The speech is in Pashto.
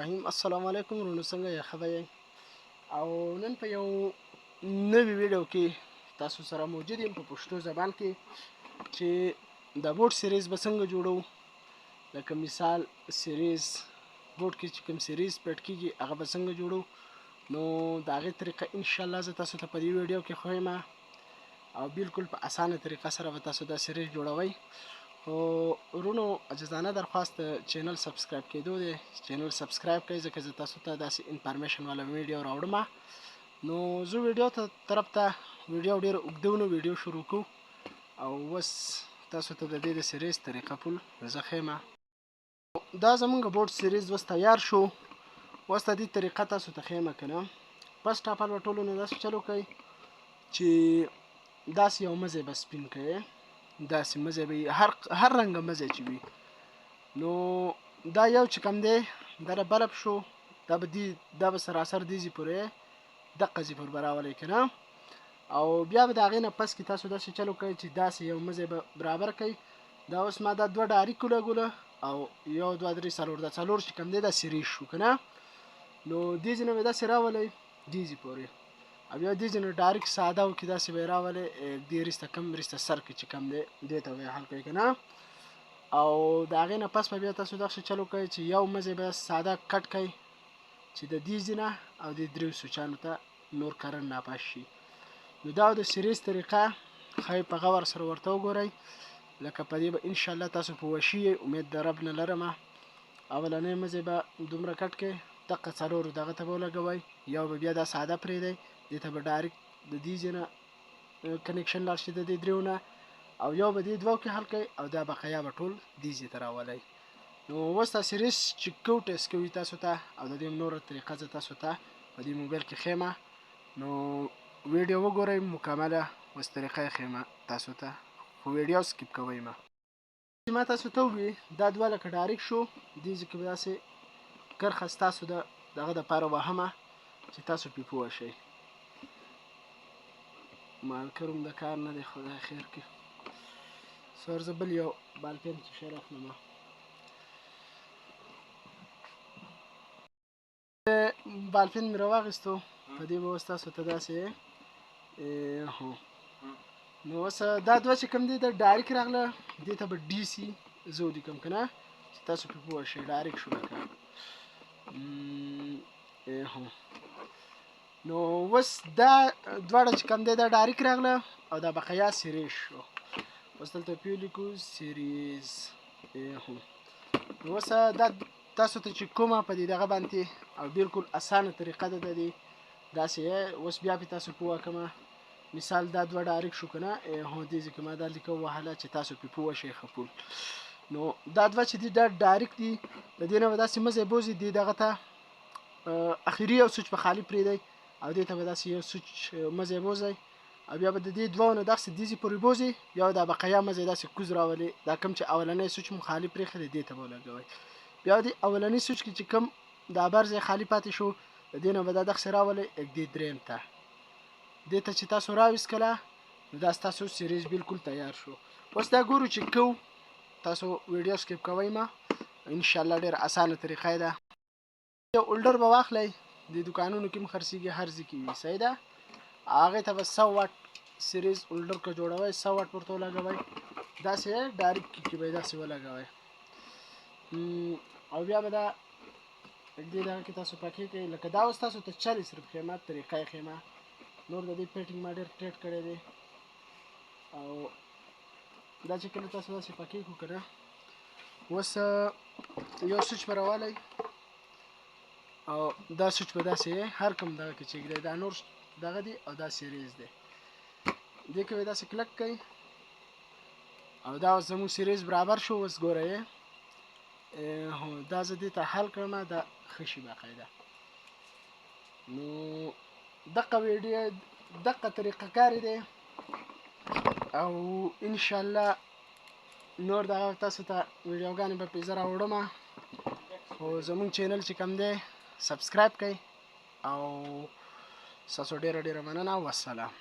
الرحیم. السلام علیکم ورونو، څنګه یې خبرې؟ او نن په یو نوې ویډیو کې تاسو سره موجود یم په پښتو زبان کې چې د بورډ سیریز به څنګه جوړو. لکه مثال سیریز بورډ کې چې کوم سیریز پټ کېږي هغه به څنګه جوړو. نو د هغې طریقه انشاءالله زه تاسو ته په دې ویډیو کې ښیم او بالکل په اسانه طریقه سره به تاسو دا سیریز جوړوئ. خو ورونو عاجزانه درخواست چینل سبسکرایب کېدو دی. چینل سبسکرایب کړئ ځکه زه تاسو ته داسې انفارمیشن والا ویډیو راوړم. نو زه ویډیو ته طرف ته ویډیو ډېره اوږده ونه ویډیو شروع کوو او اوس تاسو ته د دې د سیریز طریقه پول زه ښیم. دا زمونږ بورډ سیریز اوس تیار شو. اوس د دې طریقه تاسو ته ښیم که نه. فسټ اف ال به ټولو نه داسې چلو کوئ چې داسې یو مزی به سپین کوئ، داسې مزی به هر رنګه مزی چې وي. نو دا یو چې کوم دی دا بلب شو، دا به سراسر دې ځي پورې دقه ځي پورې به راولئ که نه. او بیا به د هغې نه پس کې تاسو داسې چلو کوئ چې داسې یو مزی به برابر کوئ. دا اوس ما دا 2 ډارک ولګوله او 1 2 3 4 دا 4 چې کوم دی دا سیریز شو که نه. نو دې ځای نه به داسې راولئ دې ځای پورې او بیا دې ځای نه ډارک ساده وکړي، داسې به یې راولئ دې وروسته کم وروسته سر کې چې کوم دی دې ته به یې حل کوئ که نه. او د هغې نه پس به بیا تاسو داسې چلو کوئ چې یو مزی به ساده کټ کوئ چې د دې ځای نه او د 3 سوچانو ته نور کرنټ ناپاس شي. نو دا د سیریز طریقه ښایي په غور سره ورته وګورئ. لکه په دې به انشاءالله تاسو په وشي یې، امید د رب نه لرم. اولنی مزی به دومره کټ کړئ، دقه 4 دغه ته به ولګوئ، یو به بیا دا ساده پرېږدئ، دې ته به ډایرکټ د دې ځای نه کنیکشن لاړ شي د دې 3 نه، او یو به دې 2 کې حل کوئ او دا بقیه به ټول دې ځای ته راولئ. نو اوس دا سیریز چې کوو ټیسټ کوي تاسو ته او د دې نوره طریقه زه تاسو ته په دې موبایل کې ښیم. نو ویډیو وګورئ مکمله، اوس طریقه یې ښیم تاسو ته، خو ویډیو سکیپ کوئ مه. چې ما تاسو ته ووي دا 2 لکه ډایرک شو، دې ځای کې به داسې کرښه ستاسو د دغه دپاره وهمه چې تاسو پرې پوه شئ. مارکر هم د کار نه دی، خدای خیر کړي. سر زه بل یو بالپین چې شی راخلم. بالپین مې راواخیستو، په دې به اوس تاسو ته داسې نو اوس دا 2 چې کوم دی دا ډایرک راغله، دې ته به ډي سي زه ولیکم که نه چې تاسو پرې پوه شئ. ډایرک شو لکه نو اوس دا دواړه چې کوم دی دا ډایرک راغله او دا بقیه سیریز شو. اوس دلته پې ولیکو سیریز. نو اوس دا تاسو ته چې کومه په دې دغه باندې او بالکل اسانه طریقه ده د دې داسې اوس بیا پې تاسو پوه کړمه. مثال دا 2 ډایرک شو که نه، دې ځای کې ما دا لیکه ووهله چې تاسو پې پوه شئ ښه پول. نو دا 2 چې دي دا ډایرک دي، د دې نه به داسې مزی بوځي دې دغه ته اخري یو سوچ به خالي پرېږدئ او دې ته به داسې یو سوچ مزی بوځئ او بیا به د دې 2 نه داسې دې ځای پورې بوځي، بیا دا بقیه مزی داسې کوز راولي. دا کوم چې اولنی سوچ مو خالي پرېښی دی دې ته به ولګوئ. بیا دې اولني سوچ کې چې کوم دا بر ځای خالي پاتې شو د دې نه به دا دغسې راولئ دې 3 ته، دې ته چې تاسو راویستکله نو دا ستاسو سیریز بالکل تیار شو. اوس دا ګورو چې کوو، تاسو ویډیو سکیپ کوئ مه، انشاءالله ډېره اسانه طریقه یې ده. یو هولډر به واخلئ، د دوکانونو کې هم خرڅېږي، هر ځای کې وي، صحیح ده. هغې ته به 100 واټ سیریز هولډر که جوړوئ 100 واټ ورته ولګوئ، داسې ډایرک کې به یې داسې ولګوئ او بیا به دا دې دغه کې تاسو پکې کوئ. لکه دا اوس تاسو ته 40 صرف ښیمه، طریقه یې ښیمه. نور د دې پیټینګ ما ډېر ټیټ کړی دی او دا چې کله تاسو داسې پکې کړو که نه، اوس یو سوچ به راولئ او دا سوچ به داسې هر کوم دغه کې چېږدئ، دا نور دغه دی او دا سیریز دی، دې کې به داسې کلک کوئ او دا اوس زموږ سیریز برابر شو. اوس ګورئ دا زه دې ته حل کړم، دا ښه شي باقاعده. نو دقه ویډیو دقه طریقه کار دی او انشاءالله نور دغه تاسو ته ویډیوګانې به پرې زه راوړم. خو زموږ چینل چې کوم دی سبسکرایب کړئ او ستاسو ډېره ډېره مننه. والسلام.